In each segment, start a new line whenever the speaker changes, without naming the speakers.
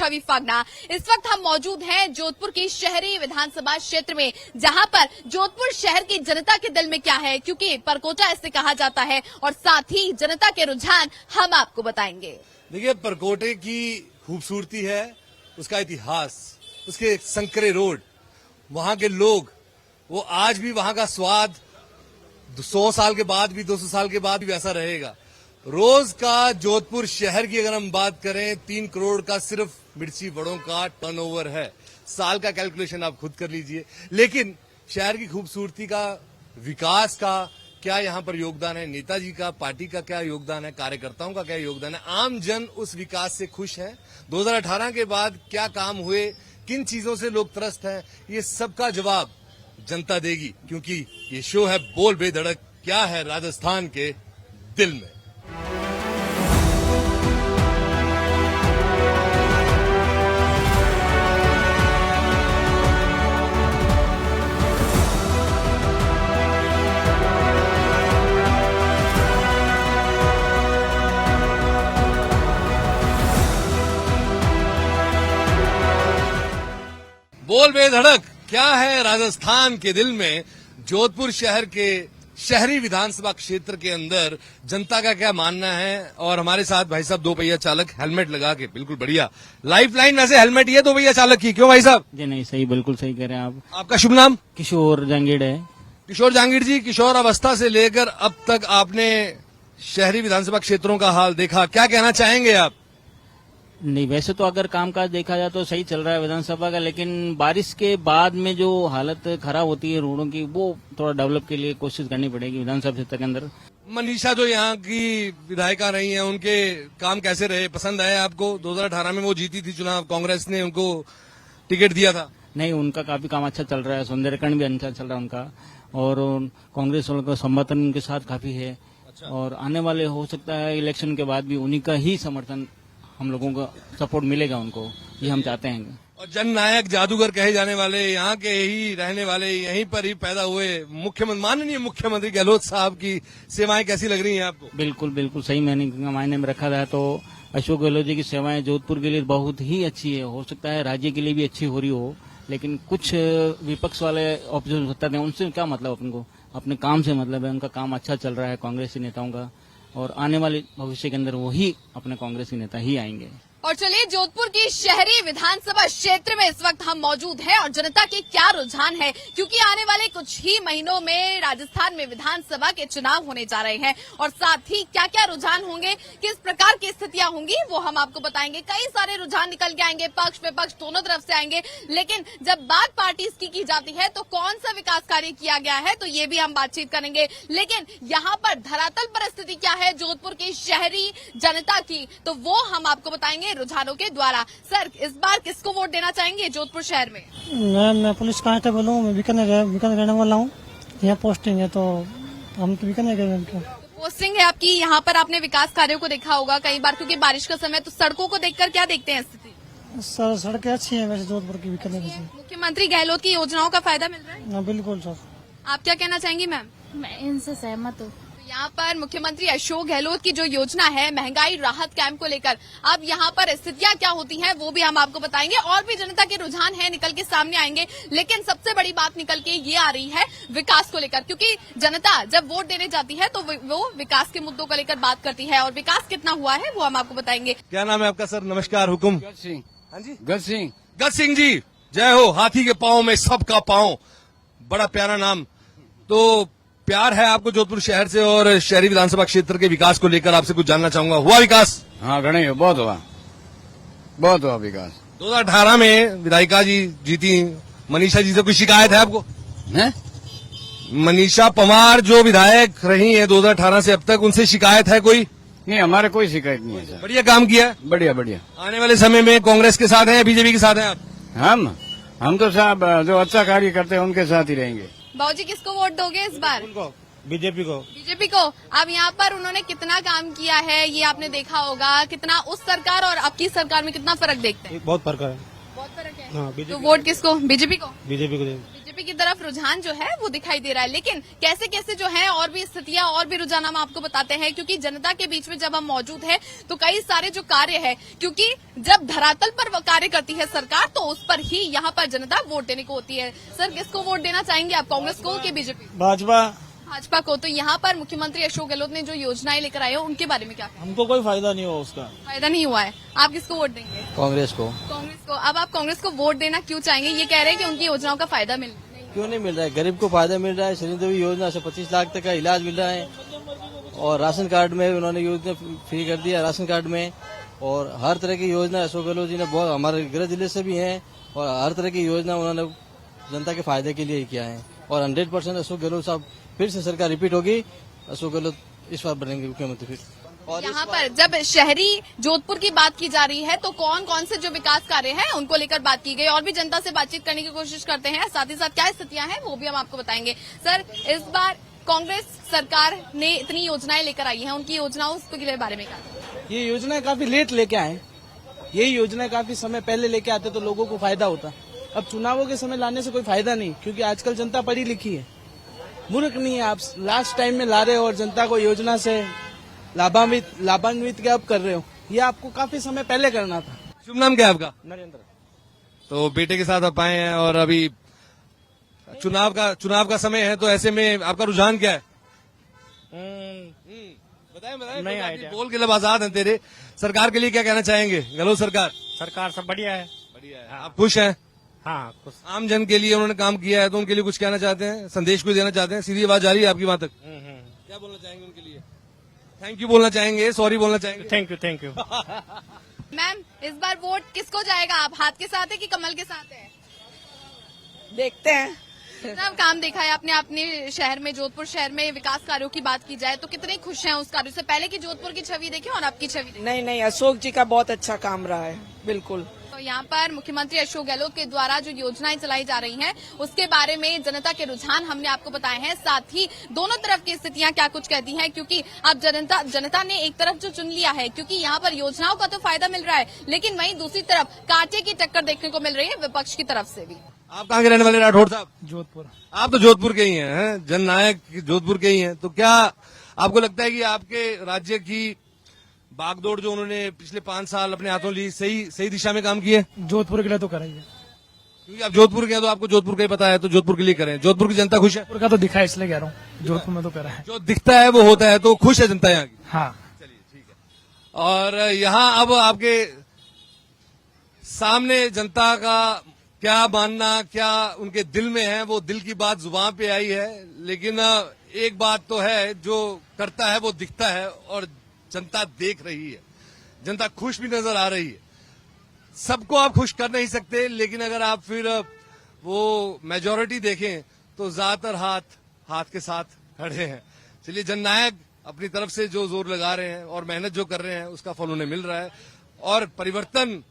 छवि फागना। इस वक्त हम मौजूद हैं जोधपुर की शहरी विधानसभा क्षेत्र में, जहां पर जोधपुर शहर की जनता के दिल में क्या है, क्योंकि परकोटा ऐसे कहा जाता है, और साथ ही जनता के रुझान हम आपको बताएंगे।
देखिए, परकोटे की खूबसूरती है, उसका इतिहास, उसके संकरे रोड, वहां के लोग, वो आज भी वहां का स्वाद 100 साल के बाद भी, 200 साल के बाद भी वैसा रहेगा। रोज का जोधपुर शहर की अगर हम बात करें, 3 करोड़ का सिर्फ मिर्ची बड़ों का टर्नओवर है। साल का कैलकुलेशन आप खुद कर लीजिए। लेकिन शहर की खूबसूरती का, विकास का क्या यहाँ पर योगदान है, नेताजी का, पार्टी का क्या योगदान है, कार्यकर्ताओं का क्या योगदान है, आम जन उस विकास से खुश है। 2018 के बाद क्या काम हुए, किन चीजों से लोग त्रस्त हैं, ये सबका जवाब जनता देगी, क्योंकि ये शो है बोल बेधड़क, क्या है राजस्थान के दिल में। बोल बेधड़क, क्या है राजस्थान के दिल में। जोधपुर शहर के शहरी विधानसभा क्षेत्र के अंदर जनता का क्या मानना है, और हमारे साथ भाई साहब 2 पहिया चालक, हेलमेट लगा के, बिल्कुल बढ़िया। लाइफ लाइन वैसे हेलमेट ये 2 पहिया चालक की, क्यों भाई साहब?
जी नहीं, सही, बिल्कुल सही कह रहे हैं आप।
आपका शुभ नाम?
किशोर जहांगीर है।
किशोर जहांगीर जी, किशोर अवस्था से लेकर अब तक आपने शहरी विधानसभा क्षेत्रों का हाल देखा, क्या कहना चाहेंगे आप?
नहीं, वैसे तो अगर कामकाज देखा जाए तो सही चल रहा है विधानसभा का, लेकिन बारिश के बाद में जो हालत खराब होती है रोडों की, वो थोड़ा डेवलप के लिए कोशिश करनी पड़ेगी विधानसभा क्षेत्र के अंदर।
मनीषा जो यहाँ की विधायिका रही हैं, उनके काम कैसे रहे, पसंद आए आपको? 2018 में वो जीती थी चुनाव, कांग्रेस ने उनको टिकट दिया था।
नहीं, उनका काफी काम अच्छा चल रहा है, सौंदर्यकरण भी अच्छा चल रहा है उनका, और कांग्रेस वालों का समर्थन उनके साथ काफी है। और आने वाले हो सकता है इलेक्शन के बाद भी उन्हीं का ही समर्थन, हम लोगों का सपोर्ट मिलेगा उनको, ये हम चाहते हैं।
और जननायक जादूगर कहे जाने वाले, यहाँ के ही रहने वाले, यहीं पर ही पैदा हुए मुख्यमंत्री, माननीय मुख्यमंत्री गहलोत साहब की सेवाएं कैसी लग रही हैं आपको?
बिल्कुल बिल्कुल सही मायने में रखा जाए तो अशोक गहलोत जी की सेवाएं जोधपुर के लिए बहुत ही अच्छी है। हो सकता है राज्य के लिए भी अच्छी हो रही हो, लेकिन कुछ विपक्ष वाले ऑपोजिशन सत्ता थे, उनसे क्या मतलब, अपन को अपने काम से मतलब है। उनका काम अच्छा चल रहा है कांग्रेसी नेताओं का, और आने वाले भविष्य के अंदर वही अपने कांग्रेसी नेता ही आएंगे।
और चलिए, जोधपुर की शहरी विधानसभा क्षेत्र में इस वक्त हम मौजूद हैं, और जनता के क्या रुझान है, क्योंकि आने वाले कुछ ही महीनों में राजस्थान में विधानसभा के चुनाव होने जा रहे हैं, और साथ ही क्या क्या रुझान होंगे, किस प्रकार की स्थितियां होंगी, वो हम आपको बताएंगे। कई सारे रुझान निकल के आएंगे, पक्ष विपक्ष दोनों तरफ से आएंगे, लेकिन जब बात पार्टी की जाती है तो कौन सा विकास कार्य किया गया है, तो ये भी हम बातचीत करेंगे। लेकिन यहाँ पर धरातल परिस्थिति क्या है जोधपुर की शहरी जनता की, तो वो हम आपको बताएंगे रुझानों के द्वारा। सर, इस बार किसको वोट देना चाहेंगे जोधपुर शहर में?
मैं पुलिस कांस्टेबल हूँ, मैं बीकानेर रहने वाला हूँ। यहाँ पोस्टिंग है, तो हम तो बीकानेर गए।
पोस्टिंग है आपकी, यहाँ पर आपने विकास कार्यों को देखा होगा कई बार, क्योंकि बारिश का समय, तो सड़कों को देखकर क्या देखते हैं स्थिति?
सर, सड़कें अच्छी हैं वैसे जोधपुर की, बीकानेर से।
मुख्यमंत्री गहलोत की योजनाओं का फायदा मिल रहा है?
हाँ, बिल्कुल सर।
आप क्या कहना चाहेंगी मैम?
मैं इनसे सहमत हूँ।
यहाँ पर मुख्यमंत्री अशोक गहलोत की जो योजना है महंगाई राहत कैंप को लेकर, अब यहाँ पर स्थितियां क्या होती हैं वो भी हम आपको बताएंगे, और भी जनता के रुझान है निकल के सामने आएंगे। लेकिन सबसे बड़ी बात निकल के ये आ रही है विकास को लेकर, क्योंकि जनता जब वोट देने जाती है तो वो विकास के मुद्दों को लेकर बात करती है, और विकास कितना हुआ है वो हम आपको बताएंगे।
क्या नाम है आपका सर? नमस्कार, हुकुम।
गज सिंह।
हाँ जी,
गज सिंह।
गज सिंह जी, जय हो। हाथी के पांव में सबका पांव, बड़ा प्यारा नाम। तो प्यार है आपको जोधपुर शहर से, और शहरी विधानसभा क्षेत्र के विकास को लेकर आपसे कुछ जानना चाहूंगा। हुआ विकास?
हाँ, घणे बहुत हुआ विकास।
2018 में विधायिका जी जीती, मनीषा जी से कोई शिकायत है आपको?
हैं?
मनीषा पंवार जो विधायक रही हैं 2018 से अब तक, उनसे शिकायत है कोई?
नहीं, हमारे कोई शिकायत नहीं है सर।
बढ़िया काम किया है।
बढ़िया।
आने वाले समय में कांग्रेस के साथ हैं या बीजेपी के साथ हैं आप?
हम तो साहब जो अच्छा कार्य करते हैं उनके साथ ही रहेंगे।
बाबूजी, किसको वोट दोगे इस बार?
बीजेपी को।
बीजेपी को। अब यहाँ पर उन्होंने कितना काम किया है ये आपने देखा होगा, कितना उस सरकार और अब की सरकार में कितना फर्क देखते हैं?
बहुत फर्क है।
बहुत फर्क है।
हाँ,
तो वोट किसको? बीजेपी को?
बीजेपी को।
बीजेपी की तरफ रुझान जो है वो दिखाई दे रहा है, लेकिन कैसे कैसे जो है और भी स्थितियां और भी रुझान हम आपको बताते हैं, क्योंकि जनता के बीच में जब हम मौजूद हैं तो कई सारे जो कार्य है, क्योंकि जब धरातल पर वो कार्य करती है सरकार तो उस पर ही यहाँ पर जनता वोट देने को होती है। सर, किसको वोट देना चाहेंगे आप, कांग्रेस को कि बीजेपी? भाजपा को। तो यहाँ पर मुख्यमंत्री अशोक गहलोत ने जो योजनाएं लेकर आए हो उनके बारे में क्या?
हमको कोई फायदा नहीं हुआ उसका।
फायदा नहीं हुआ है। आप किसको वोट देंगे?
कांग्रेस को।
कांग्रेस को। अब आप कांग्रेस को वोट देना क्यों चाहेंगे? ये कह रहे हैं कि उनकी योजनाओं का फायदा मिल
क्यों नहीं मिल रहा है? गरीब को फायदा मिल रहा है। श्रीदेवी योजना से 25 लाख तक का इलाज मिल रहा है, और राशन कार्ड में उन्होंने योजना फ्री कर दिया राशन कार्ड में, और हर तरह की योजना अशोक गहलोत जी ने बहुत, हमारे गृह जिले से भी हैं, और हर तरह की योजना उन्होंने जनता के फायदे के लिए किया है। और 100% अशोक गहलोत साहब फिर से सरकार रिपीट होगी, अशोक गहलोत इस बार बनेंगे मुख्यमंत्री फिर। और
यहाँ पर जब शहरी जोधपुर की बात की जा रही है तो कौन कौन से जो विकास कार्य हैं उनको लेकर बात की गई, और भी जनता से बातचीत करने की कोशिश करते हैं, साथ ही साथ क्या स्थितियां हैं वो भी हम आपको बताएंगे। सर, इस बार कांग्रेस सरकार ने इतनी योजनाएं लेकर आई हैं, उनकी योजनाओं के बारे में क्या?
ये योजनाएं काफी लेट लेके आए, यही योजनाएं काफी समय पहले लेके आते तो लोगों को फायदा होता। अब चुनावों के समय लाने से कोई फायदा नहीं, क्योंकि आजकल जनता पढ़ी लिखी है, मूर्ख नहीं है। आप लास्ट टाइम में ला रहे हो और जनता को योजना से लाभान्वित क्या आप कर रहे हो, ये आपको काफी समय पहले करना था।
शुभ नाम क्या है आपका?
नरेंद्र।
तो बेटे के साथ आप आए हैं और अभी चुनाव का समय है, तो ऐसे में आपका रुझान क्या है? बताएं
नहीं
तो
आइडिया।
बोल के लब आजाद हैं तेरे। सरकार के लिए क्या कहना चाहेंगे? गहलोत
सरकार सब बढ़िया है।
बढ़िया है। आप खुश हैं?
हाँ, कुछ
आम जन के लिए उन्होंने काम किया है, तो उनके लिए कुछ कहना चाहते हैं, संदेश को देना चाहते हैं? सीधी आवाज जा रही है आपकी वहां तक? क्या बोलना चाहेंगे उनके लिए? थैंक यू बोलना चाहेंगे, सॉरी बोलना चाहेंगे?
Thank you.
मैम, इस बार वोट किसको जाएगा? आप हाथ के साथ है कि कमल के साथ है?
देखते हैं।
कितना काम देखा है आपने अपने शहर में, जोधपुर शहर में विकास कार्यों की बात की जाए तो कितने खुश हैं उस कार्य से? पहले की जोधपुर की छवि देखी और अब की छवि देखी?
नहीं, अशोक जी का बहुत अच्छा काम रहा है, बिल्कुल।
तो यहाँ पर मुख्यमंत्री अशोक गहलोत के द्वारा जो योजनाएं चलाई जा रही हैं उसके बारे में जनता के रुझान हमने आपको बताए हैं, साथ ही दोनों तरफ की स्थितियां क्या कुछ कहती हैं, क्योंकि अब जनता ने एक तरफ जो चुन लिया है, क्योंकि यहाँ पर योजनाओं का तो फायदा मिल रहा है, लेकिन वहीं दूसरी तरफ कांटे की टक्कर देखने को मिल रही है विपक्ष की तरफ से भी।
आप कहाँ के रहने वाले राठौड़ साहब?
जोधपुर।
आप तो जोधपुर के ही हैं, जननायक जोधपुर के ही हैं, तो क्या आपको लगता है कि आपके राज्य की बागडोर जो उन्होंने पिछले 5 साल अपने हाथों ली, सही दिशा में काम किए?
जोधपुर के लिए तो कराइए,
क्योंकि आप जोधपुर के हैं तो आपको जोधपुर का ही पता है, तो जोधपुर के लिए करें। जोधपुर की जनता खुश है?
जोधपुर का तो दिखा है इसलिए कह रहा हूँ, जोधपुर में तो करा है।
जो दिखता है वो होता है, तो खुश है जनता यहाँ की?
हाँ।
चलिए, ठीक है। और यहाँ अब आपके सामने जनता का क्या मानना, क्या उनके दिल में है, वो दिल की बात जुबान पे आई है, लेकिन एक बात तो है, जो करता है वो दिखता है, और जनता देख रही है, जनता खुश भी नजर आ रही है। सबको आप खुश कर नहीं सकते, लेकिन अगर आप फिर वो मेजॉरिटी देखें तो ज्यादातर हाथ के साथ खड़े हैं। चलिए, जननायक अपनी तरफ से जो जोर लगा रहे हैं और मेहनत जो कर रहे हैं उसका फल उन्हें मिल रहा है, और परिवर्तन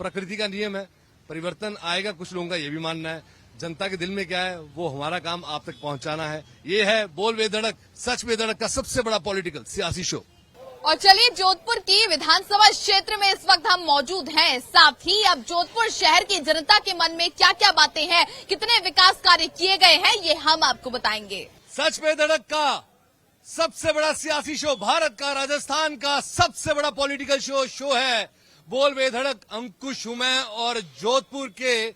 प्रकृति का नियम है, परिवर्तन आएगा, कुछ लोगों का ये भी मानना है। जनता के दिल में क्या है वो हमारा काम आप तक पहुंचाना है। ये है बोल बेधड़क सच बेधड़क का सबसे बड़ा पॉलिटिकल सियासी शो।
और चलिए, जोधपुर की विधानसभा क्षेत्र में इस वक्त हम मौजूद हैं, साथ ही अब जोधपुर शहर की जनता के मन में क्या क्या बातें हैं, कितने विकास कार्य किए गए हैं, ये हम आपको बताएंगे।
सच बेधड़क का सबसे बड़ा सियासी शो, भारत का, राजस्थान का सबसे बड़ा पॉलिटिकल शो है बोल बेधड़क। अंकुश हूं मैं, और जोधपुर के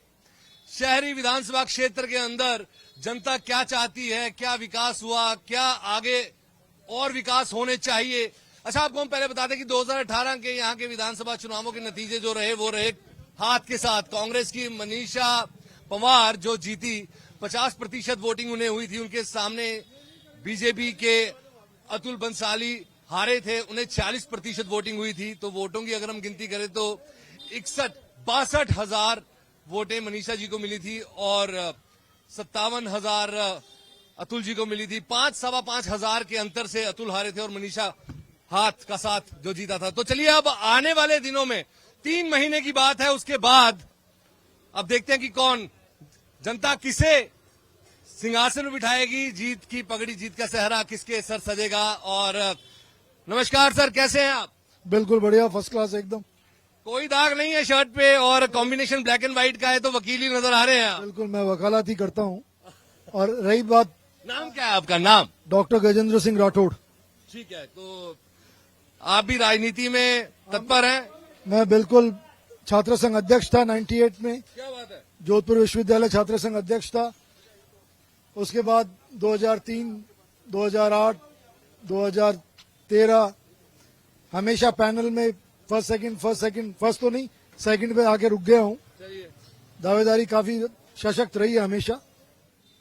शहरी विधानसभा क्षेत्र के अंदर जनता क्या चाहती है, क्या विकास हुआ, क्या आगे और विकास होने चाहिए। अच्छा, आपको हम पहले बता दें कि 2018 के यहाँ के विधानसभा चुनावों के नतीजे जो रहे वो रहे हाथ के साथ। कांग्रेस की मनीषा पंवार जो जीती, 50% वोटिंग उन्हें हुई थी, उनके सामने बीजेपी के अतुल बंसाली हारे थे, उन्हें 40% वोटिंग हुई थी। तो वोटों की अगर हम गिनती करें तो 62,000 वोटें मनीषा जी को मिली थी, और 57,000 अतुल जी को मिली थी। 5,000 के अंतर से अतुल हारे थे और मनीषा हाथ का साथ जो जीता था। तो चलिए, अब आने वाले दिनों में 3 महीने की बात है, उसके बाद अब देखते हैं कि कौन जनता किसे सिंहासन में बिठाएगी, जीत की पगड़ी, जीत का सहरा किसके सर सजेगा। और नमस्कार सर, कैसे हैं आप?
बिल्कुल बढ़िया, फर्स्ट क्लास एकदम।
कोई दाग नहीं है शर्ट पे, और कॉम्बिनेशन ब्लैक एंड व्हाइट का है, तो वकील ही नजर आ रहे हैं आप।
बिल्कुल, मैं वकालत ही करता हूँ। और रही बात
नाम क्या है आपका? नाम?
डॉक्टर गजेंद्र सिंह राठौड़।
ठीक है, तो आप भी राजनीति में तत्पर हैं?
मैं बिल्कुल छात्र संघ अध्यक्ष था 98 में,
क्या बात है।
जोधपुर विश्वविद्यालय छात्र संघ अध्यक्ष था। उसके बाद 2003, 2008, 2013 हमेशा पैनल में फर्स्ट तो नहीं, सेकंड पे आके रुक गया हूँ। दावेदारी काफी सशक्त रही है हमेशा।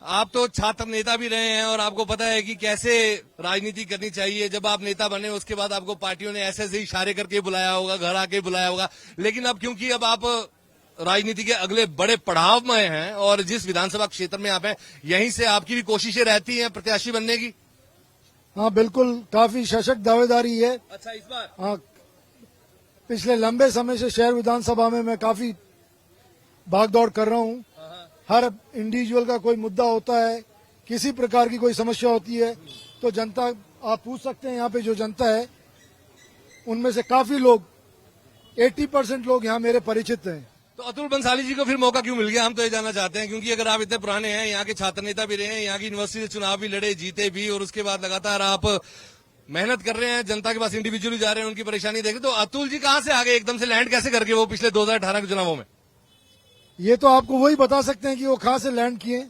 आप तो छात्र नेता भी रहे हैं और आपको पता है कि कैसे राजनीति करनी चाहिए। जब आप नेता बने उसके बाद आपको पार्टियों ने ऐसे ऐसे इशारे करके बुलाया होगा, घर आके बुलाया होगा, लेकिन अब क्योंकि अब आप राजनीति के अगले बड़े पड़ाव में हैं और जिस विधानसभा क्षेत्र में आप हैं यहीं से आपकी भी कोशिशें रहती हैं प्रत्याशी बनने की?
हाँ बिल्कुल, काफी सशक्त दावेदारी है।
अच्छा, इस बार?
हाँ, पिछले लंबे समय से शहर विधानसभा में मैं काफी भागदौड़ कर रहा हूँ। हर इंडिविजुअल का कोई मुद्दा होता है, किसी प्रकार की कोई समस्या होती है तो जनता, आप पूछ सकते हैं यहाँ पे जो जनता है उनमें से काफी लोग 80% लोग यहाँ मेरे परिचित हैं।
तो अतुल बंसाली जी को फिर मौका क्यों मिल गया, हम तो ये जानना चाहते हैं। क्योंकि अगर आप इतने पुराने हैं, यहाँ के छात्र नेता भी रहे हैं, यहाँ की यूनिवर्सिटी से चुनाव भी लड़े, जीते भी, और उसके बाद लगातार आप मेहनत कर रहे हैं, जनता के पास इंडिविजुअली जा रहे हैं, उनकी परेशानी देख रहे, तो अतुल जी कहाँ से आ गए एकदम से, लैंड कैसे करके वो पिछले 2018 के चुनावों में?
ये तो आपको वही बता सकते हैं कि वो कहाँ से लैंड किए,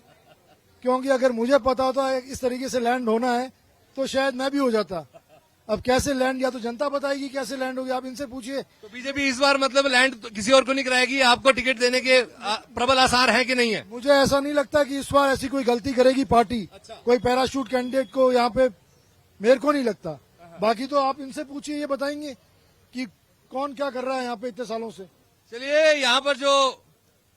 क्योंकि अगर मुझे पता होता है इस तरीके से लैंड होना है तो शायद मैं भी हो जाता। अब कैसे लैंड, या तो जनता बताएगी कैसे लैंड होगी, आप इनसे पूछिए।
तो बीजेपी इस बार मतलब लैंड तो किसी और को नहीं कराएगी, आपको टिकट देने के प्रबल आसार है कि नहीं है?
मुझे ऐसा नहीं लगता कि इस बार ऐसी कोई गलती करेगी पार्टी। कोई पैराशूट कैंडिडेट को यहाँ पे मेरे को नहीं लगता। बाकी तो आप इनसे पूछिए, ये बताएंगे कि कौन क्या कर रहा है यहाँ पे इतने सालों से।
चलिए, यहाँ पर जो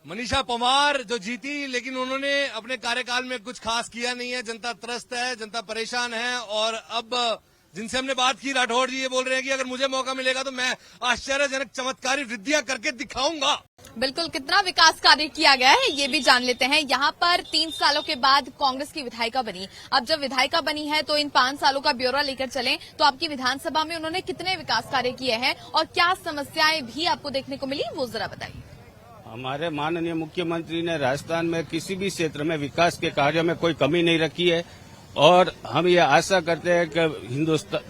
मनीषा पंवार जो जीती, लेकिन उन्होंने अपने कार्यकाल में कुछ खास किया नहीं है। जनता त्रस्त है, जनता परेशान है, और अब जिनसे हमने बात की, राठौड़ जी ये बोल रहे हैं कि अगर मुझे मौका मिलेगा तो मैं आश्चर्यजनक चमत्कारी वृद्धियां करके दिखाऊंगा।
बिल्कुल, कितना विकास कार्य किया गया है ये भी जान लेते हैं। यहाँ पर 3 सालों के बाद कांग्रेस की विधायिका बनी। अब जब विधायिका बनी है तो इन 5 सालों का ब्यौरा लेकर चलें तो आपकी विधानसभा में उन्होंने कितने विकास कार्य किए हैं और क्या समस्याएं भी आपको देखने को मिली, वो जरा बताइए।
हमारे माननीय मुख्यमंत्री ने राजस्थान में किसी भी क्षेत्र में विकास के कार्य में कोई कमी नहीं रखी है, और हम ये आशा करते हैं कि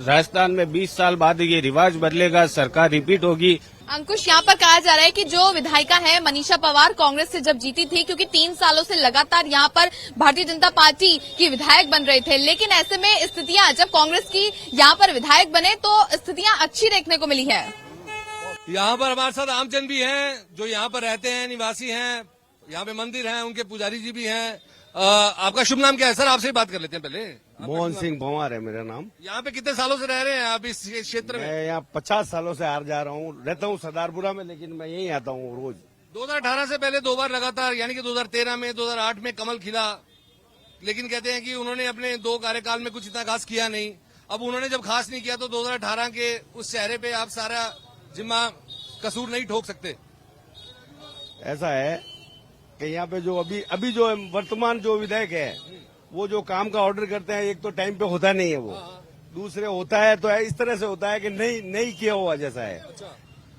राजस्थान में 20 साल बाद ये रिवाज बदलेगा, सरकार रिपीट होगी।
अंकुश, यहाँ पर कहा जा रहा है कि जो विधायिका है मनीषा पंवार कांग्रेस से जब जीती थी, क्योंकि 3 सालों से लगातार यहाँ पर भारतीय जनता पार्टी की विधायक बन रहे थे, लेकिन ऐसे में स्थितियां जब कांग्रेस की यहाँ पर विधायक बने तो स्थितियां अच्छी देखने को मिली है।
यहाँ पर हमारे साथ आमजन भी हैं जो यहाँ पर रहते हैं, निवासी हैं, यहाँ पे मंदिर हैं, उनके पुजारी जी भी हैं। आपका शुभ नाम क्या है सर? आपसे ही बात कर लेते हैं पहले।
मोहन सिंह पंवार है मेरा नाम।
यहाँ पे कितने सालों से रह रहे हैं आप इस क्षेत्र में?
मैं यहाँ 50 सालों से आ जा रहा हूँ, रहता हूँ सरदारपुरा में, लेकिन मैं यहीं आता हूँ रोज।
2018 से पहले 2 बार लगातार, यानी कि 2013 में, 2008 में कमल खिला, लेकिन कहते हैं कि उन्होंने अपने 2 कार्यकाल में कुछ इतना खास किया नहीं। अब उन्होंने जब खास नहीं किया तो 2018 के उस चेहरे पे आप सारा जिम्मा कसूर नहीं ठोक सकते।
ऐसा है कि यहाँ पे जो अभी जो वर्तमान जो विधायक है वो जो काम का ऑर्डर करते हैं, एक तो टाइम पे होता नहीं है वो, दूसरे होता है तो इस तरह से होता है कि नहीं किया हुआ जैसा है।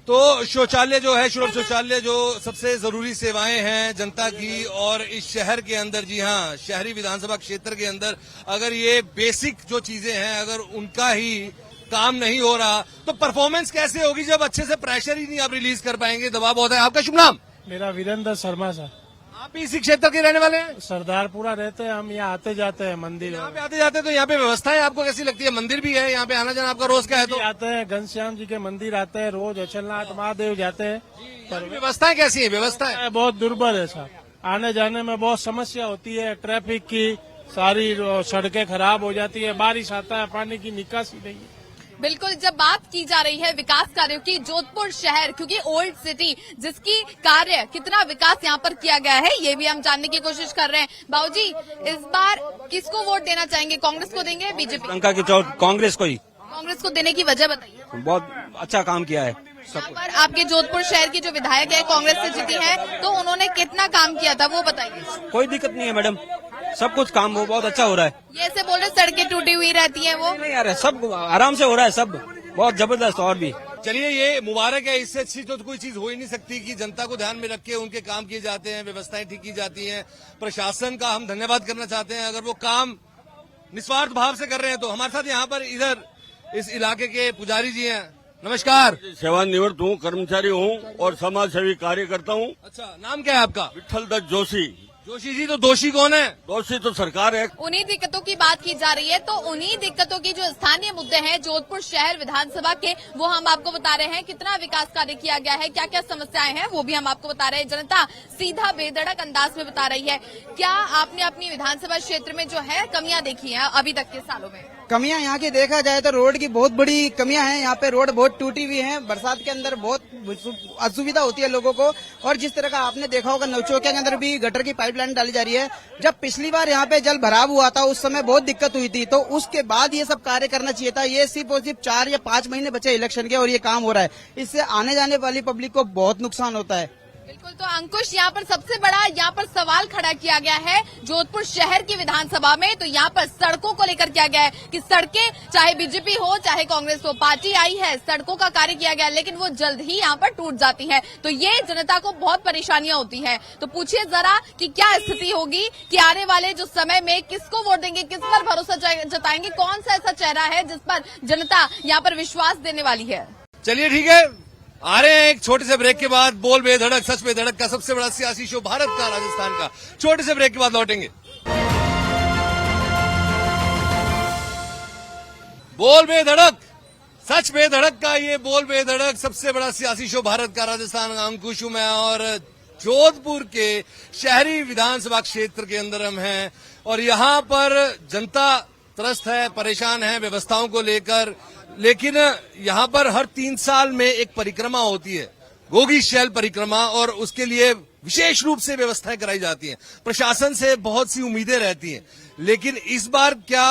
तो शौचालय जो है, शुल्क शौचालय जो सबसे जरूरी सेवाएं हैं जनता की, और इस शहर के अंदर, जी हाँ, शहरी विधानसभा क्षेत्र के अंदर अगर ये बेसिक जो चीजें हैं अगर उनका ही काम नहीं हो रहा तो परफॉर्मेंस कैसे होगी जब अच्छे से प्रेशर ही नहीं आप रिलीज कर पाएंगे, दबाव बहुत है। आपका शुभ नाम?
मेरा वीरेंद्र शर्मा सर।
आप भी इसी क्षेत्र के रहने वाले हैं?
सरदारपुरा रहते हैं हम, यहाँ आते जाते हैं मंदिर।
यहाँ पे आते जाते तो यहाँ पे व्यवस्थाएं आपको कैसी लगती है? मंदिर भी है यहाँ पे, आना जाना आपका रोज का है? तो
आते हैं, घनश्याम जी के मंदिर आते हैं रोज, अचलनाथ महादेव जाते हैं।
पर व्यवस्थाएं कैसी है? व्यवस्थाएं
बहुत दुर्बल है सर, आने जाने में बहुत समस्या होती है, ट्रैफिक की, सारी सड़कें खराब हो जाती है, बारिश आता है, पानी की निकासी नहीं है।
बिल्कुल, जब बात की जा रही है विकास कार्यों की, जोधपुर शहर क्योंकि ओल्ड सिटी, जिसकी कार्य कितना विकास यहाँ पर किया गया है ये भी हम जानने की कोशिश कर रहे हैं। बाबूजी, इस बार किसको वोट देना चाहेंगे? कांग्रेस को देंगे, बीजेपी?
लंका की चौथ कांग्रेस को ही।
कांग्रेस को देने की वजह बताइए।
बहुत अच्छा काम किया है।
यहाँ पर आपके जोधपुर शहर की जो विधायक है कांग्रेस से जीती है, तो उन्होंने कितना काम किया था वो बताइए।
कोई दिक्कत नहीं है मैडम, सब कुछ काम वो बहुत अच्छा हो रहा है।
ये ऐसे बोल रहे सड़कें टूटी हुई रहती हैं वो?
नहीं यार, सब आराम से हो रहा है, सब बहुत जबरदस्त। और भी
चलिए, ये मुबारक है। इससे अच्छी तो कोई चीज हो ही नहीं सकती कि जनता को ध्यान में रख के उनके काम किए जाते हैं, व्यवस्थाएं ठीक की जाती हैं। प्रशासन का हम धन्यवाद करना चाहते हैं। अगर वो काम निस्वार्थ भाव से कर रहे हैं तो हमारे साथ यहाँ पर इधर इस इलाके के पुजारी जी हैं। नमस्कार।
सेवानिवृत्त हूँ, कर्मचारी हूँ और समाज सेवी कार्य करता हूँ।
अच्छा, नाम क्या है आपका?
विठल दत्त जोशी।
जोशी जी, तो दोषी कौन है?
दोषी तो सरकार है।
उन्हीं दिक्कतों की बात की जा रही है, तो उन्हीं दिक्कतों की जो स्थानीय मुद्दे हैं जोधपुर शहर विधानसभा के, वो हम आपको बता रहे हैं। कितना विकास कार्य किया गया है, क्या क्या समस्याएं हैं, वो भी हम आपको बता रहे हैं। जनता सीधा बेधड़क अंदाज में बता रही है। क्या आपने अपनी विधानसभा क्षेत्र में जो है कमियां देखी हैं अभी तक के सालों में?
कमियां यहाँ की देखा जाए तो रोड की बहुत बड़ी कमियां हैं। यहाँ पे रोड बहुत टूटी हुई है। बरसात के अंदर बहुत असुविधा होती है लोगों को। और जिस तरह का आपने देखा होगा, नवचौकिया के अंदर भी गटर की पाइपलाइन डाली जा रही है। जब पिछली बार यहाँ पे जल भराव हुआ था उस समय बहुत दिक्कत हुई थी, तो उसके बाद ये सब कार्य करना चाहिए था। ये सिर्फ और सिर्फ 4 या 5 महीने बचे इलेक्शन के और ये काम हो रहा है। इससे आने जाने वाली पब्लिक को बहुत नुकसान होता है।
बिल्कुल। तो अंकुश, यहाँ पर सबसे बड़ा यहाँ पर सवाल खड़ा किया गया है जोधपुर शहर की विधानसभा में। तो यहाँ पर सड़कों को लेकर किया गया है कि सड़कें, चाहे बीजेपी हो चाहे कांग्रेस हो, पार्टी आई है, सड़कों का कार्य किया गया, लेकिन वो जल्द ही यहाँ पर टूट जाती है। तो ये जनता को बहुत परेशानियां होती है। तो पूछिए जरा कि क्या स्थिति होगी कि आने वाले जो समय में किसको वोट देंगे, किस पर भरोसा जताएंगे, कौन सा ऐसा चेहरा है जिस पर जनता यहाँ पर विश्वास देने वाली है।
चलिए ठीक है, आ रहे हैं एक छोटे से ब्रेक के बाद। बोल बेधड़क सच बेधड़क का सबसे बड़ा सियासी शो भारत का, राजस्थान का। छोटे से ब्रेक के बाद लौटेंगे। बोल बेधड़क सच बेधड़क का ये बोल बेधड़क सबसे बड़ा सियासी शो भारत का, राजस्थान का। अंकुश हूं मैं और जोधपुर के शहरी विधानसभा क्षेत्र के अंदर हम हैं और यहाँ पर जनता त्रस्त है, परेशान है व्यवस्थाओं को लेकर। लेकिन यहाँ पर हर 3 साल में एक परिक्रमा होती है, गोगी शैल परिक्रमा, और उसके लिए विशेष रूप से व्यवस्थाएं कराई जाती हैं। प्रशासन से बहुत सी उम्मीदें रहती हैं, लेकिन इस बार क्या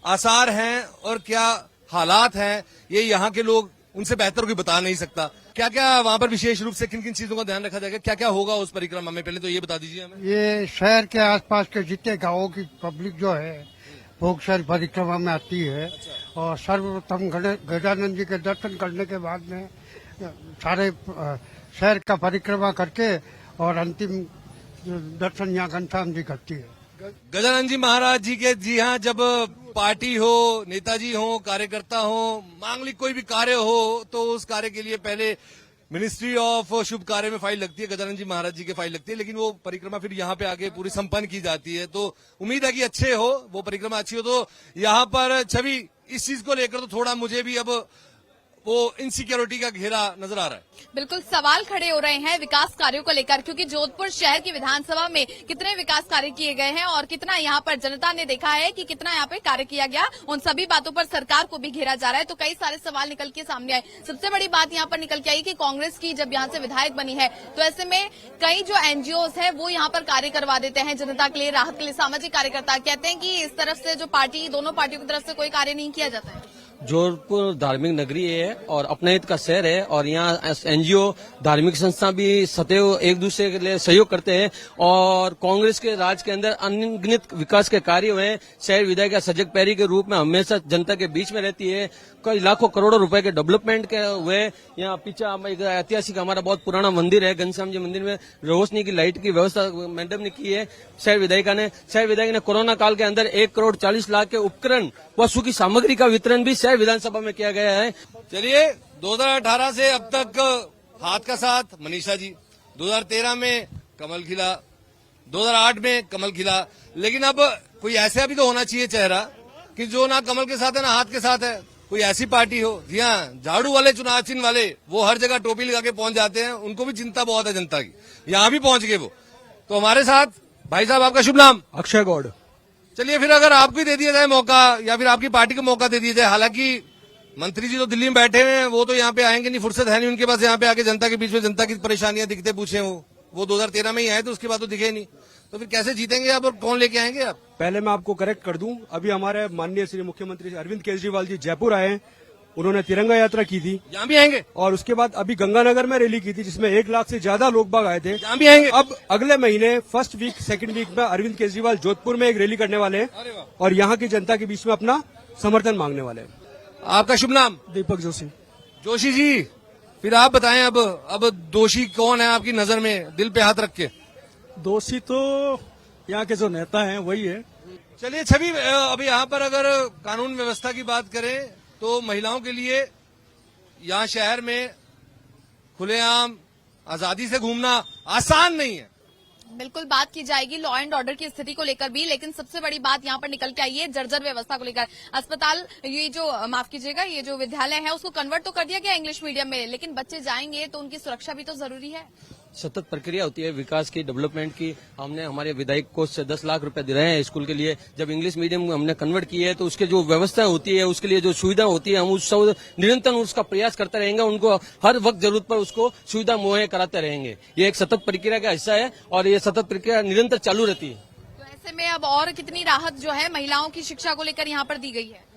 आसार हैं और क्या हालात हैं, ये यहाँ के लोग उनसे बेहतर कोई बता नहीं सकता। क्या क्या वहाँ पर विशेष रूप से किन किन चीजों का ध्यान रखा जाएगा, क्या क्या होगा उस परिक्रमा में, पहले तो ये बता दीजिए हमें।
ये शहर के आसपास के जितने गांवों की पब्लिक जो है भोग शैल परिक्रमा में आती है। और सर्वप्रथम गजानन जी के दर्शन करने के बाद में सारे शहर का परिक्रमा करके और अंतिम दर्शन यहाँ घनश्याम जी करती है।
गजानन जी महाराज जी के, जी हाँ, जब पार्टी हो, नेताजी हो, कार्यकर्ता हो, मांगलिक कोई भी कार्य हो तो उस कार्य के लिए पहले मिनिस्ट्री ऑफ शुभ कार्य में फाइल लगती है, गजानन जी महाराज जी की फाइल लगती है, लेकिन वो परिक्रमा फिर यहाँ पे आके पूरी संपन्न की जाती है। तो उम्मीद है कि अच्छे हो, वो परिक्रमा अच्छी हो। तो यहाँ पर छवि इस चीज को लेकर तो थोड़ा मुझे भी अब वो इनसिक्योरिटी का घेरा नजर आ रहा है।
बिल्कुल सवाल खड़े हो रहे हैं विकास कार्यों को लेकर, क्योंकि जोधपुर शहर की विधानसभा में कितने विकास कार्य किए गए हैं और कितना यहाँ पर जनता ने देखा है कि कितना यहाँ पे कार्य किया गया, उन सभी बातों पर सरकार को भी घेरा जा रहा है। तो कई सारे सवाल निकल के सामने आए। सबसे बड़ी बात यहाँ पर निकल के आई कि कांग्रेस की जब यहाँ से विधायक बनी है तो ऐसे में कई जो एनजीओज है वो यहाँ पर कार्य करवा देते हैं जनता के लिए, राहत के लिए। सामाजिक कार्यकर्ता कहते हैं कि इस तरफ से जो पार्टी, दोनों पार्टियों की तरफ से कोई कार्य नहीं किया जाता है।
जोधपुर धार्मिक नगरी है और अपने हित का शहर है और यहाँ एनजीओ, धार्मिक संस्था भी सदैव एक दूसरे के लिए सहयोग करते हैं और कांग्रेस के राज के अंदर अनगिनत विकास के कार्य हुए। शहर विधायक सजग पैरी के रूप में हमेशा जनता के बीच में रहती है। कई लाखों करोड़ों रुपए के डेवलपमेंट के हुए। यहाँ पीछे एक ऐतिहासिक हमारा बहुत पुराना मंदिर है, घनश्याम जी मंदिर में रोशनी की लाइट की व्यवस्था मैडम ने की है शहर विधायक ने। कोरोना काल के अंदर 1,40,00,000 के उपकरण व सुखी सामग्री का वितरण भी शहर विधानसभा में किया गया है।
चलिए, 2018 से अब तक हाथ का साथ मनीषा जी, 2013 में कमल खिला, 2008 में कमल खिला, लेकिन अब कोई ऐसा भी तो होना चाहिए चेहरा कि जो ना कमल के साथ है ना हाथ के साथ है। कोई ऐसी पार्टी हो। जी हाँ, झाड़ू वाले, चुनाव चिन्ह वाले, वो हर जगह टोपी लगा के पहुंच जाते हैं, उनको भी चिंता बहुत है जनता की। यहाँ भी पहुंच गए वो। तो हमारे साथ भाई साहब, आपका शुभ नाम?
अक्षय गौड़।
चलिए, फिर अगर आपको ही दे दिया जाए मौका या फिर आपकी पार्टी को मौका दे दिया जाए, हालांकि मंत्री जी तो दिल्ली में बैठे हुए हैं, वो तो यहाँ पे आएंगे नहीं, फुर्सत है नहीं उनके पास यहाँ पे आके जनता के बीच में जनता की परेशानियां दिखते पूछे। वो 2013 में ही आए तो उसके बाद तो दिखे नहीं। तो फिर कैसे जीतेंगे आप और कौन लेके आएंगे आप?
पहले मैं आपको करेक्ट कर दूं, अभी हमारे माननीय श्री मुख्यमंत्री अरविंद केजरीवाल जी जयपुर आए हैं, उन्होंने तिरंगा यात्रा की थी,
यहाँ भी आएंगे।
और उसके बाद अभी गंगानगर में रैली की थी जिसमें 1 लाख से ज्यादा लोग बाग आए थे,
यहाँ भी आएंगे।
अब अगले महीने फर्स्ट वीक, सेकंड वीक में अरविंद केजरीवाल जोधपुर में एक रैली करने वाले हैं और यहाँ की जनता के बीच में अपना समर्थन मांगने वाले हैं।
आपका शुभ नाम?
दीपक जोशी।
जोशी जी, फिर आप बताएं अब दोषी कौन है आपकी नजर में, दिल पे हाथ रख के?
दोषी तो यहाँ के जो नेता हैं वही है।
चलिए छवि, अभी यहाँ पर अगर कानून व्यवस्था की बात करें तो महिलाओं के लिए यहाँ शहर में खुलेआम आजादी से घूमना आसान नहीं है।
बिल्कुल बात की जाएगी लॉ एंड ऑर्डर की स्थिति को लेकर भी, लेकिन सबसे बड़ी बात यहाँ पर निकल के आई है जर्जर व्यवस्था को लेकर। अस्पताल, ये जो माफ कीजिएगा, ये जो विद्यालय है उसको कन्वर्ट तो कर दिया गया इंग्लिश मीडियम में, लेकिन बच्चे जाएंगे तो उनकी सुरक्षा भी तो जरूरी है।
सतत प्रक्रिया होती है विकास की, डेवलपमेंट की। हमने हमारे विधायक कोष से 10 लाख रुपए दे रहे हैं स्कूल के लिए। जब इंग्लिश मीडियम हमने कन्वर्ट की है तो उसके जो व्यवस्था होती है, उसके लिए जो सुविधा होती है, हम उस सब निरंतर उसका प्रयास करते रहेंगे, उनको हर वक्त जरूरत पर उसको सुविधा मुहैया कराते रहेंगे। ये एक सतत प्रक्रिया का हिस्सा है और ये सतत प्रक्रिया निरंतर चालू रहती है।
तो ऐसे में अब और कितनी राहत जो है महिलाओं की शिक्षा को लेकर यहाँ पर दी गई है?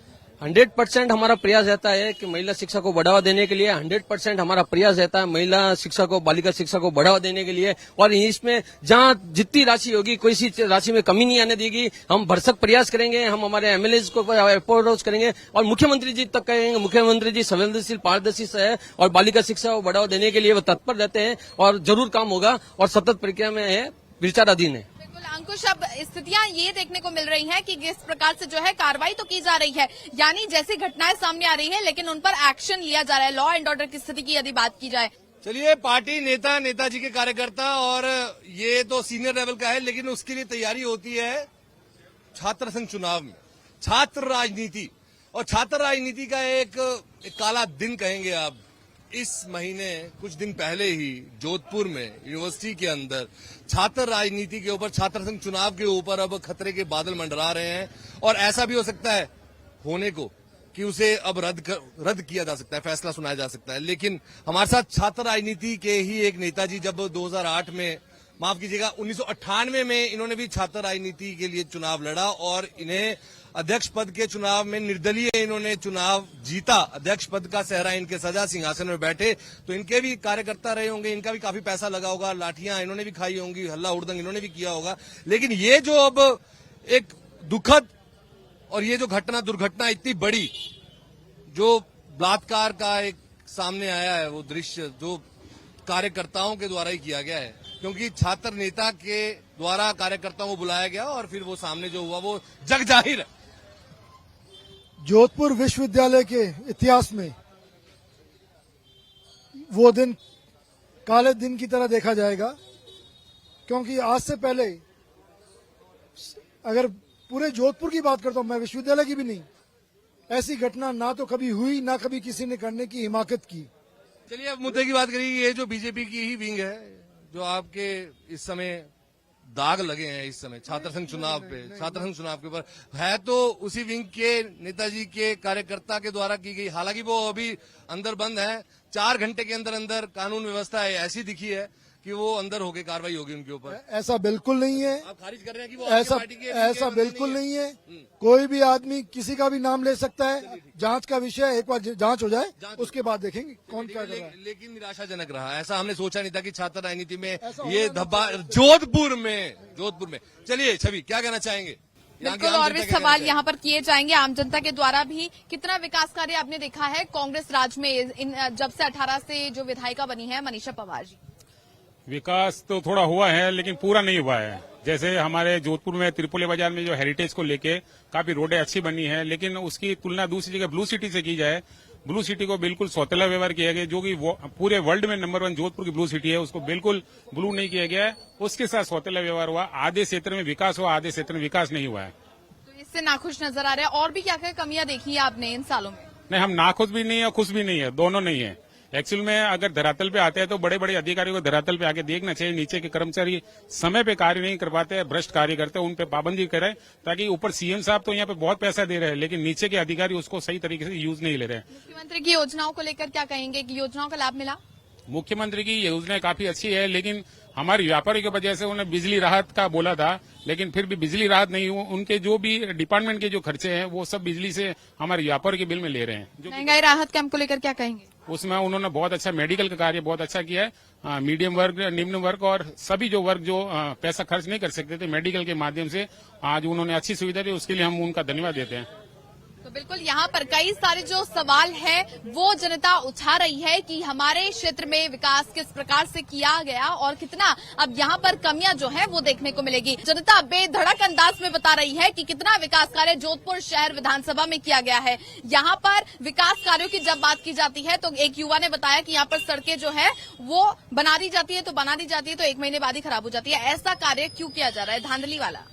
100% हमारा प्रयास रहता है कि महिला शिक्षा को बढ़ावा देने के लिए 100% हमारा प्रयास रहता है महिला शिक्षा को, बालिका शिक्षा को बढ़ावा देने के लिए। और इसमें जहां जितनी राशि होगी, कोई सी राशि में कमी नहीं आने देगी। हम भरसक प्रयास करेंगे, हम हमारे एमएलए को अप्रोच करेंगे और मुख्यमंत्री जी तक कहेंगे। मुख्यमंत्री जी संवेदनशील, पारदर्शी है और बालिका शिक्षा को बढ़ावा देने के लिए वो तत्पर रहते हैं और जरूर काम होगा और सतत प्रक्रिया में है, विचाराधीन है।
अंकुश, अब स्थितियां ये देखने को मिल रही हैं कि किस प्रकार से जो है कार्रवाई तो की जा रही है, यानी जैसी घटनाएं सामने आ रही हैं लेकिन उन पर एक्शन लिया जा रहा है। लॉ एंड ऑर्डर की स्थिति की यदि बात की जाए,
चलिए, पार्टी नेता, नेताजी के कार्यकर्ता, और ये तो सीनियर लेवल का है, लेकिन उसके लिए तैयारी होती है छात्र संघ चुनाव में, छात्र राजनीति। और छात्र राजनीति का एक काला दिन कहेंगे आप। इस महीने कुछ दिन पहले ही जोधपुर में यूनिवर्सिटी के अंदर छात्र राजनीति के ऊपर, छात्र संघ चुनाव के ऊपर अब खतरे के बादल मंडरा रहे हैं। और ऐसा भी हो सकता है होने को कि उसे अब रद्द किया जा सकता है, फैसला सुनाया जा सकता है। लेकिन हमारे साथ छात्र राजनीति के ही एक नेताजी, जब 2008 में, माफ कीजिएगा 1998 में इन्होंने भी छात्र राजनीति के लिए चुनाव लड़ा और इन्हें अध्यक्ष पद के चुनाव में निर्दलीय इन्होंने चुनाव जीता। अध्यक्ष पद का सेहरा इनके सजा, सिंहासन में बैठे। तो इनके भी कार्यकर्ता रहे होंगे, इनका भी काफी पैसा लगा होगा, लाठियां इन्होंने भी खाई होंगी, हल्ला हुड़दंग इन्होंने भी किया होगा। लेकिन ये जो अब एक दुखद और ये जो घटना, दुर्घटना इतनी बड़ी, जो बलात्कार का एक सामने आया है, वो दृश्य जो कार्यकर्ताओं के द्वारा ही किया गया है, क्योंकि छात्र नेता के द्वारा कार्यकर्ताओं को बुलाया गया और फिर वो सामने जो हुआ वो जग जाहिर है।
जोधपुर विश्वविद्यालय के इतिहास में वो दिन काले दिन की तरह देखा जाएगा, क्योंकि आज से पहले, अगर पूरे जोधपुर की बात करता हूं मैं, विश्वविद्यालय की भी नहीं, ऐसी घटना ना तो कभी हुई, ना कभी किसी ने करने की हिमाकत की।
चलिए, अब मुद्दे की बात करिए। ये जो बीजेपी की ही विंग है, जो आपके इस समय दाग लगे हैं इस समय छात्र संघ चुनाव पे, छात्र संघ चुनाव के ऊपर, है तो उसी विंग के नेताजी के कार्यकर्ता के द्वारा की गई। हालांकि वो अभी अंदर बंद है। 4 घंटे के अंदर अंदर कानून व्यवस्था ऐसी दिखी है कि वो अंदर होके कार्रवाई होगी उनके ऊपर।
ऐसा बिल्कुल नहीं है।
आप खारिज कर रहे हैं कि वो
ऐसा बिल्कुल नहीं है। कोई भी आदमी किसी का भी नाम ले सकता है। जांच का विषय है, एक बार जांच हो जाए उसके बाद देखेंगे कौन क्या कर रहा है।
लेकिन निराशाजनक रहा, ऐसा हमने सोचा नहीं था कि छात्र राजनीति में ये धब्बा जोधपुर में। चलिए छवि, क्या कहना चाहेंगे?
बिल्कुल, और भी सवाल यहाँ पर किए जाएंगे आम जनता के द्वारा भी। कितना विकास कार्य आपने देखा है कांग्रेस राज में जब से 18 से जो विधायिका बनी है मनीषा पवार जी?
विकास तो थोड़ा हुआ है लेकिन पूरा नहीं हुआ है। जैसे हमारे जोधपुर में त्रिपोली बाजार में जो हेरिटेज को लेके काफी रोडें अच्छी बनी है, लेकिन उसकी तुलना दूसरी जगह ब्लू सिटी से की जाए, ब्लू सिटी को बिल्कुल सौतेला व्यवहार किया गया, जो कि पूरे वर्ल्ड में नंबर 1 जोधपुर की ब्लू सिटी है, उसको बिल्कुल ब्लू नहीं किया गया है। उसके साथ सौतेला व्यवहार हुआ। आधे क्षेत्र में विकास हुआ, आधे क्षेत्र में विकास नहीं हुआ है।
तो इससे नाखुश नजर आ रहे हैं। और भी क्या क्या कमियां देखी है आपने इन सालों में?
नहीं, हम नाखुश भी नहीं है, खुश भी नहीं है, दोनों नहीं है। एक्चुअल में अगर धरातल पे आते हैं तो बड़े बड़े अधिकारियों को धरातल पे आके देखना चाहिए। नीचे के कर्मचारी समय पे कार्य नहीं कर पाते हैं, भ्रष्ट कार्य करते हैं, उन पे पाबंदी करें, ताकि ऊपर सीएम साहब तो यहाँ पे बहुत पैसा दे रहे हैं लेकिन नीचे के अधिकारी उसको सही तरीके से यूज नहीं ले रहे हैं।
मुख्यमंत्री की योजनाओं को लेकर क्या कहेंगे कि योजनाओं का लाभ मिला?
मुख्यमंत्री की योजना काफी अच्छी है, लेकिन हमारे व्यापारी की वजह से उन्हें बिजली राहत का बोला था, लेकिन फिर भी बिजली राहत नहीं हुई। उनके जो भी डिपार्टमेंट के जो खर्चे हैं वो सब बिजली से हमारे व्यापारी के बिल में ले रहे हैं। जो
महंगाई राहत कैंप को लेकर क्या कहेंगे?
उसमें उन्होंने बहुत अच्छा मेडिकल का कार्य बहुत अच्छा किया है। मीडियम वर्ग, निम्न वर्ग और सभी जो वर्ग जो पैसा खर्च नहीं कर सकते थे, मेडिकल के माध्यम से आज उन्होंने अच्छी सुविधा दी, उसके लिए हम उनका धन्यवाद देते हैं।
तो बिल्कुल यहाँ पर कई सारे जो सवाल है वो जनता उठा रही है कि हमारे क्षेत्र में विकास किस प्रकार से किया गया और कितना अब यहाँ पर कमियां जो है वो देखने को मिलेगी। जनता बेधड़क अंदाज में बता रही है कि कितना विकास कार्य जोधपुर शहर विधानसभा में किया गया है। यहाँ पर विकास कार्यों की जब बात की जाती है तो एक युवा ने बताया कि यहाँ पर सड़कें जो है वो बना दी जाती है तो 1 महीने बाद ही खराब हो जाती है। ऐसा कार्य क्यों किया जा रहा है? धांधली वाला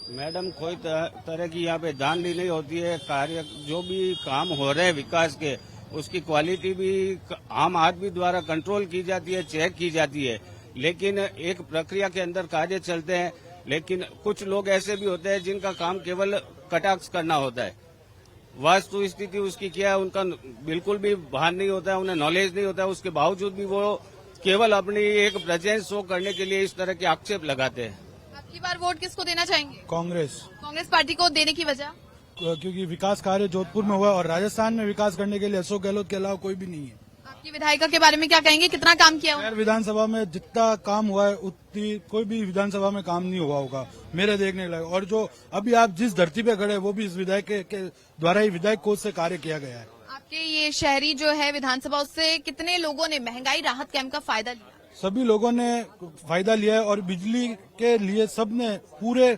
मैडम, कोई तरह की यहाँ पे धांधली नहीं होती है। कार्य जो भी काम हो रहे हैं विकास के, उसकी क्वालिटी भी आम आदमी द्वारा कंट्रोल की जाती है, चेक की जाती है। लेकिन एक प्रक्रिया के अंदर कार्य चलते हैं। लेकिन कुछ लोग ऐसे भी होते हैं जिनका काम केवल कटाक्ष करना होता है। वास्तु स्थिति उसकी क्या है उनका बिल्कुल भी भान नहीं होता है, उन्हें नॉलेज नहीं होता है। उसके बावजूद भी वो केवल अपनी एक प्रेजेंस शो करने के लिए इस तरह के आक्षेप लगाते हैं।
आपकी बार वोट किसको देना चाहेंगे?
कांग्रेस
पार्टी को देने की वजह?
क्योंकि विकास कार्य जोधपुर में हुआ और राजस्थान में विकास करने के लिए अशोक गहलोत के अलावा कोई भी नहीं है।
आपकी विधायिका के बारे में क्या कहेंगे? कितना काम किया?
शहर विधानसभा में जितना काम हुआ है उतनी कोई भी विधानसभा में काम नहीं हुआ होगा मेरे देखने लगे। और जो अभी आप जिस धरती पे खड़े वो भी इस विधायक के द्वारा ही विधायक कोष से कार्य किया गया है।
आपके ये शहरी जो है विधानसभा, उससे कितने लोगों ने महंगाई राहत कैंप का फायदा लिया?
सभी लोगों ने फायदा लिया है और बिजली के लिए सबने पूरे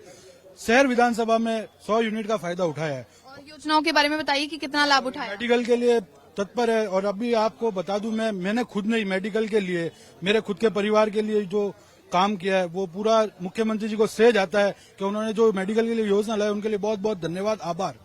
शहर विधानसभा में 100 यूनिट का फायदा उठाया है।
और योजनाओं के बारे में बताइए कि कितना लाभ उठाया?
मेडिकल के लिए तत्पर है। और अभी आपको बता दूं, मैंने खुद नहीं, मेडिकल के लिए मेरे खुद के परिवार के लिए जो काम किया है वो पूरा मुख्यमंत्री जी को श्रेय जाता है कि उन्होंने जो मेडिकल के लिए योजना लाई, उनके लिए बहुत बहुत धन्यवाद, आभार।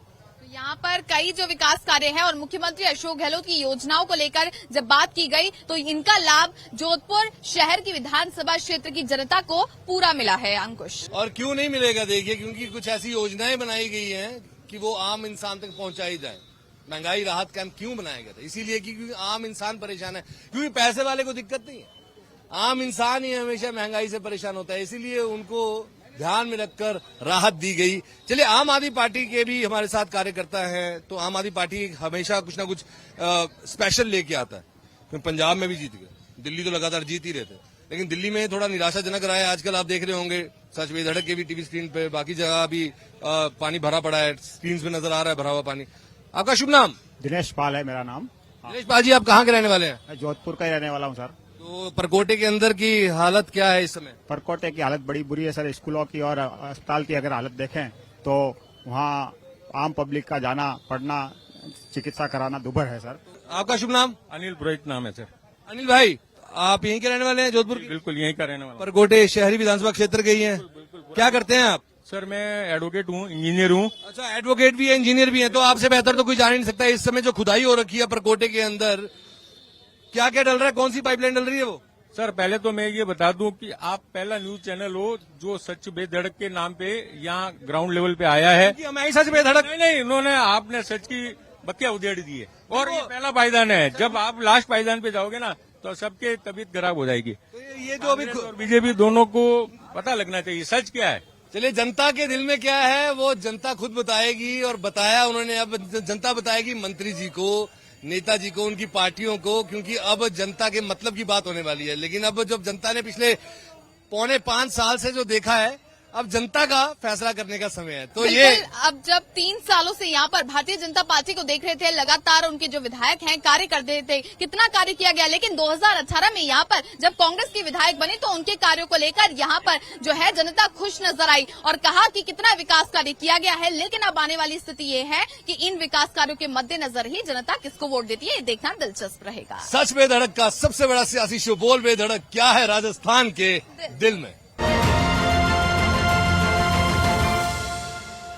यहाँ पर कई जो विकास कार्य है और मुख्यमंत्री अशोक गहलोत की योजनाओं को लेकर जब बात की गई तो इनका लाभ जोधपुर शहर की विधानसभा क्षेत्र की जनता को पूरा मिला है। अंकुश,
और क्यों नहीं मिलेगा? देखिए, क्योंकि कुछ ऐसी योजनाएं बनाई गई हैं कि वो आम इंसान तक पहुंचाई जाए। महंगाई राहत कैंप क्यों बनाया गया था? इसीलिए क्योंकि आम इंसान परेशान है, क्योंकि पैसे वाले को दिक्कत नहीं है, आम इंसान ही हमेशा महंगाई से परेशान होता है। इसीलिए उनको ध्यान में रखकर राहत दी गई। चलिए, आम आदमी पार्टी के भी हमारे साथ कार्यकर्ता हैं, तो आम आदमी पार्टी हमेशा कुछ ना कुछ स्पेशल लेके आता है। पंजाब में भी जीत गए, दिल्ली तो लगातार जीत ही रहते, लेकिन दिल्ली में थोड़ा निराशाजनक रहा है। आजकल आप देख रहे होंगे सच बेधड़क के भी टीवी स्क्रीन पे, बाकी जगह भी पानी भरा पड़ा है, स्क्रीन पे नजर आ रहा है भरा हुआ पानी। आपका शुभ नाम?
दिनेश पाल है मेरा नाम।
दिनेश पाल जी, आप कहाँ के रहने वाले हैं?
मैं जोधपुर का ही रहने वाला हूँ सर।
तो परकोटे के अंदर की हालत क्या है इस समय?
परकोटे की हालत बड़ी बुरी है सर। स्कूलों की और अस्पताल की अगर हालत देखें तो वहाँ आम पब्लिक का जाना, पढ़ना, चिकित्सा कराना दुभर है सर।
आपका शुभ नाम?
अनिल पुरोहित नाम है सर।
अनिल भाई, आप यहीं के रहने वाले हैं जोधपुर के?
बिल्कुल यहीं का रहने वाला।
परकोटे शहरी विधानसभा क्षेत्र के ही हैं। क्या करते हैं आप?
सर मैं एडवोकेट हूँ, इंजीनियर हूँ।
अच्छा, एडवोकेट भी है, इंजीनियर भी है, तो आपसे बेहतर तो कोई जान ही नहीं सकता। इस समय जो खुदाई हो रखी है परकोटे के अंदर, क्या क्या डल रहा है? कौन सी पाइपलाइन डल रही है वो?
सर पहले तो मैं ये बता दूं कि आप पहला न्यूज चैनल हो जो सच बेधड़क के नाम पे यहाँ ग्राउंड लेवल पे आया है।
हमें सच बेधड़क
नहीं, इन्होंने आपने सच की बत्तियां उधेड़ दी है और ये पहला पायदान है। जब आप लास्ट पायदान पे जाओगे ना तो सबके तबीयत खराब हो जाएगी।
तो ये जो अभी
बीजेपी दोनों को पता लगना चाहिए सच क्या है।
चलिए, जनता के दिल में क्या है वो जनता खुद बताएगी, और बताया उन्होंने। अब जनता बताएगी मंत्री जी को, नेताजी को, उनकी पार्टियों को, क्योंकि अब जनता के मतलब की बात होने वाली है। लेकिन अब जब जनता ने पिछले 4.25 साल से जो देखा है, अब जनता का फैसला करने का समय है। तो ये
अब जब 3 सालों से यहाँ पर भारतीय जनता पार्टी को देख रहे थे, लगातार उनके जो विधायक हैं कार्य करते थे, कितना कार्य किया गया। लेकिन 2018 में यहाँ पर जब कांग्रेस के विधायक बने तो उनके कार्यों को लेकर यहाँ पर जो है जनता खुश नजर आई और कहा कि कितना विकास कार्य किया गया है। लेकिन अब आने वाली स्थिति ये है कि इन विकास कार्यों के मद्देनजर ही जनता किसको वोट देती है, ये देखना दिलचस्प रहेगा।
सच बेधड़क का सबसे बड़ा सियासी शो बोल बेधड़क क्या है राजस्थान के दिल में।